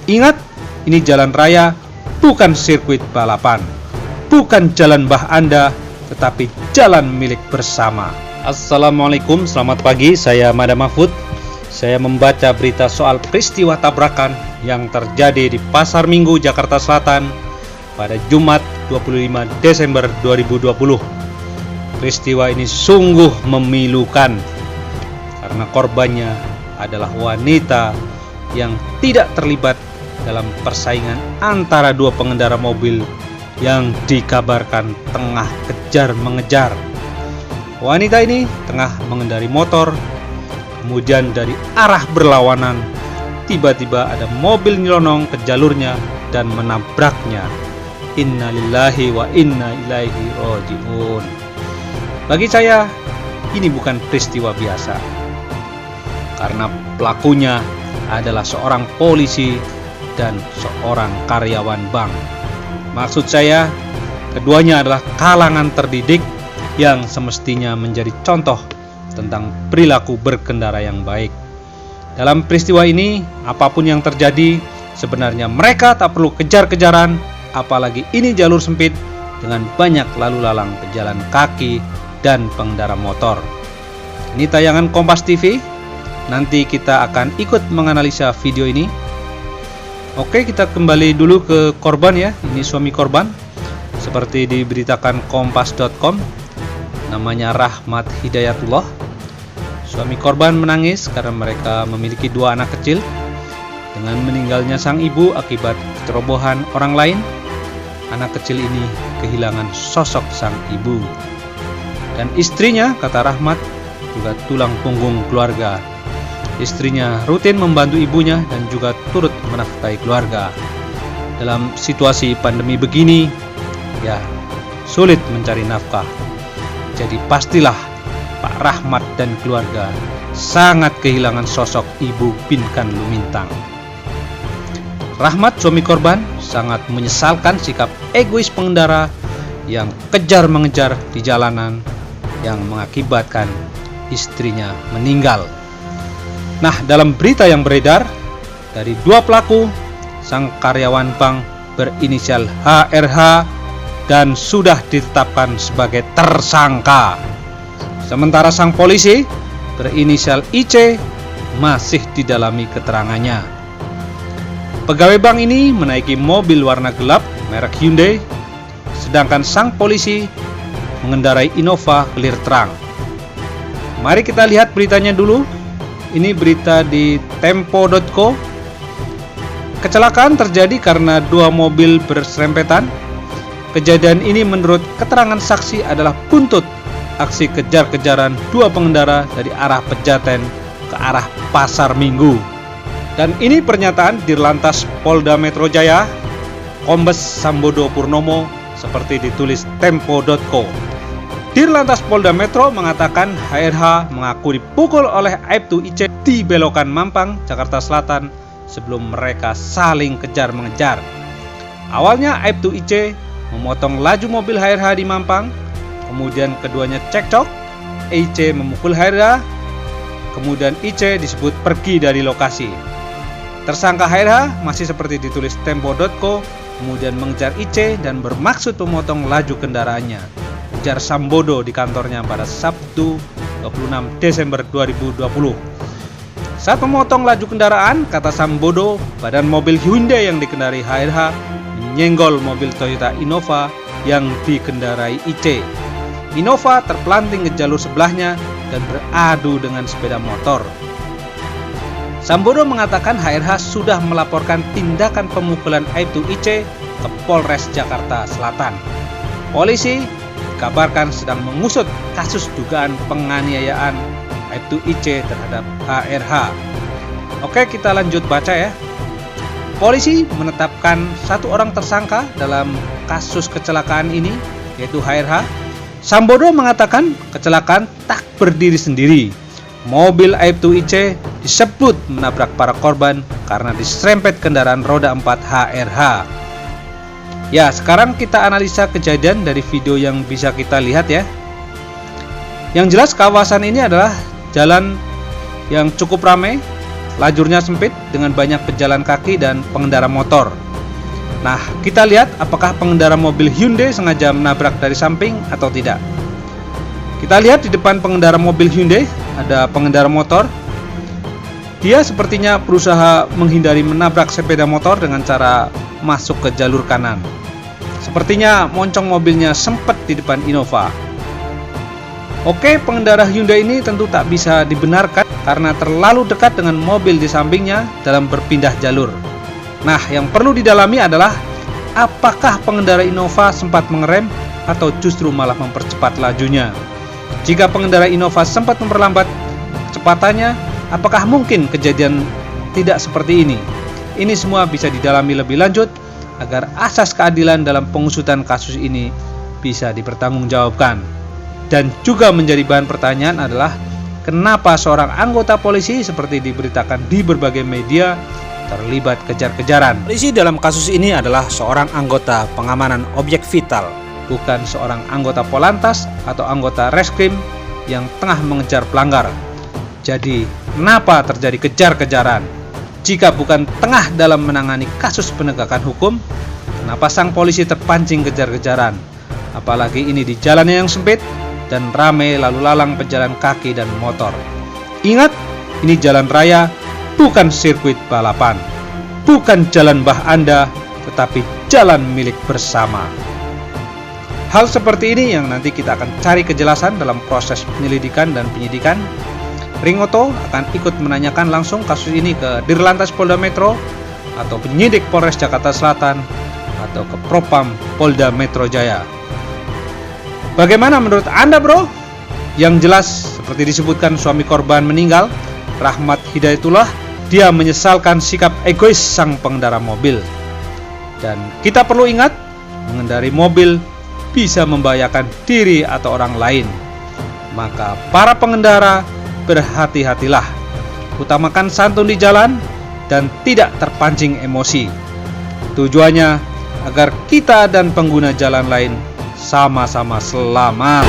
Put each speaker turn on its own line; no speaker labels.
Ingat, ini jalan raya, bukan sirkuit balapan. Bukan jalan mbah Anda, tetapi jalan milik bersama. Assalamualaikum, selamat pagi, saya Madam Mahfud. Saya membaca berita soal peristiwa tabrakan yang terjadi di Pasar Minggu, Jakarta Selatan pada Jumat 25 Desember 2020. Peristiwa ini sungguh memilukan karena korbannya adalah wanita yang tidak terlibat dalam persaingan antara dua pengendara mobil yang dikabarkan tengah kejar-mengejar. Wanita ini tengah mengendari motor, kemudian dari arah berlawanan tiba-tiba ada mobil nyelonong ke jalurnya dan menabraknya. Innalillahi wa inna ilaihi raji'un. Bagi saya, ini bukan peristiwa biasa, karena pelakunya adalah seorang polisi dan seorang karyawan bank. Maksud saya, keduanya adalah kalangan terdidik yang semestinya menjadi contoh tentang perilaku berkendara yang baik. Dalam peristiwa ini, apapun yang terjadi, sebenarnya mereka tak perlu kejar-kejaran, apalagi ini jalur sempit dengan banyak lalu lalang pejalan kaki dan pengendara motor. Ini tayangan Kompas TV. Nanti kita akan ikut menganalisa video ini. Oke, kita kembali dulu ke korban ya. Ini suami korban. Seperti diberitakan kompas.com, namanya Rahmat Hidayatullah. Suami korban menangis karena mereka memiliki dua anak kecil. Dengan meninggalnya sang ibu akibat cerobohan orang lain, anak kecil ini kehilangan sosok sang ibu. Dan istrinya, kata Rahmat, juga tulang punggung keluarga. Istrinya rutin membantu ibunya dan juga turut menafkahi keluarga. Dalam situasi pandemi begini, ya sulit mencari nafkah. Jadi pastilah Pak Rahmat dan keluarga sangat kehilangan sosok Ibu Pinkan Lumintang. Rahmat, suami korban, sangat menyesalkan sikap egois pengendara yang kejar-mengejar di jalanan yang mengakibatkan istrinya meninggal. Nah, dalam berita yang beredar, dari dua pelaku, sang karyawan bank berinisial HRH dan sudah ditetapkan sebagai tersangka. Sementara sang polisi berinisial IC masih didalami keterangannya. Pegawai bank ini menaiki mobil warna gelap merek Hyundai, sedangkan sang polisi mengendarai Innova clear terang. Mari kita lihat beritanya dulu. Ini berita di tempo.co. Kecelakaan terjadi karena dua mobil berserempetan. Kejadian ini menurut keterangan saksi adalah buntut aksi kejar-kejaran dua pengendara dari arah Pejaten ke arah Pasar Minggu. Dan ini pernyataan Dirlantas Polda Metro Jaya, Kombes Sambodo Purnomo, seperti ditulis tempo.co. Dirlantas Polda Metro mengatakan HRH mengaku dipukul oleh Aibtu IC di belokan Mampang, Jakarta Selatan sebelum mereka saling kejar-mengejar. Awalnya Aibtu IC memotong laju mobil HRH di Mampang, kemudian keduanya cekcok, IC memukul HRH, kemudian IC disebut pergi dari lokasi. Tersangka HRH masih seperti ditulis tempo.co, kemudian mengejar IC dan bermaksud memotong laju kendaraannya. Ujar Sambodo di kantornya pada Sabtu 26 Desember 2020. Saat memotong laju kendaraan, kata Sambodo, badan mobil Hyundai yang dikendarai HRH menyenggol mobil Toyota Innova yang dikendarai IC. Innova terpelanting ke jalur sebelahnya dan beradu dengan sepeda motor. Sambodo mengatakan HRH sudah melaporkan tindakan pemukulan Aibtu IC ke Polres Jakarta Selatan. Polisi dikabarkan sedang mengusut kasus dugaan penganiayaan Aibtu IC terhadap HRH. Oke, kita lanjut baca ya. Polisi menetapkan satu orang tersangka dalam kasus kecelakaan ini, yaitu HRH. Sambodo mengatakan kecelakaan tak berdiri sendiri. Mobil Aibtu IC disebut menabrak para korban karena diserempet kendaraan roda 4 HRH. Ya, sekarang kita analisa kejadian dari video yang bisa kita lihat ya. Yang jelas kawasan ini adalah jalan yang cukup ramai lajurnya sempit dengan banyak pejalan kaki dan pengendara motor. Nah, kita lihat apakah pengendara mobil Hyundai sengaja menabrak dari samping atau tidak. Kita lihat di depan pengendara mobil Hyundai ada pengendara motor. Dia sepertinya berusaha menghindari menabrak sepeda motor dengan cara masuk ke jalur kanan. Sepertinya moncong mobilnya sempat di depan Innova. Oke, pengendara Hyundai ini tentu tak bisa dibenarkan karena terlalu dekat dengan mobil di sampingnya dalam berpindah jalur. Nah, yang perlu didalami adalah apakah pengendara Innova sempat mengerem atau justru malah mempercepat lajunya. Jika pengendara Innova sempat memperlambat kecepatannya, apakah mungkin kejadian tidak seperti ini? Ini semua bisa didalami lebih lanjut agar asas keadilan dalam pengusutan kasus ini bisa dipertanggungjawabkan. Dan juga menjadi bahan pertanyaan adalah kenapa seorang anggota polisi seperti diberitakan di berbagai media terlibat kejar-kejaran. Polisi dalam kasus ini adalah seorang anggota pengamanan objek vital, bukan seorang anggota Polantas atau anggota Reskrim yang tengah mengejar pelanggar. Jadi, kenapa terjadi kejar-kejaran? Jika bukan tengah dalam menangani kasus penegakan hukum, kenapa sang polisi terpancing kejar-kejaran? Apalagi ini di jalan yang sempit dan ramai lalu lalang pejalan kaki dan motor. Ingat, ini jalan raya, bukan sirkuit balapan. Bukan jalan Mbah Anda, tetapi jalan milik bersama. Hal seperti ini yang nanti kita akan cari kejelasan dalam proses penyelidikan dan penyidikan. Ringoto akan ikut menanyakan langsung kasus ini ke Dirlantas Polda Metro atau penyidik Polres Jakarta Selatan atau ke Propam Polda Metro Jaya. Bagaimana menurut Anda, bro? Yang jelas, seperti disebutkan suami korban meninggal, Rahmat Hidayatullah, dia menyesalkan sikap egois sang pengendara mobil. Dan kita perlu ingat, mengendari mobil bisa membahayakan diri atau orang lain. Maka para pengendara, berhati-hatilah. Utamakan santun di jalan dan tidak terpancing emosi. Tujuannya agar kita dan pengguna jalan lain sama-sama selamat.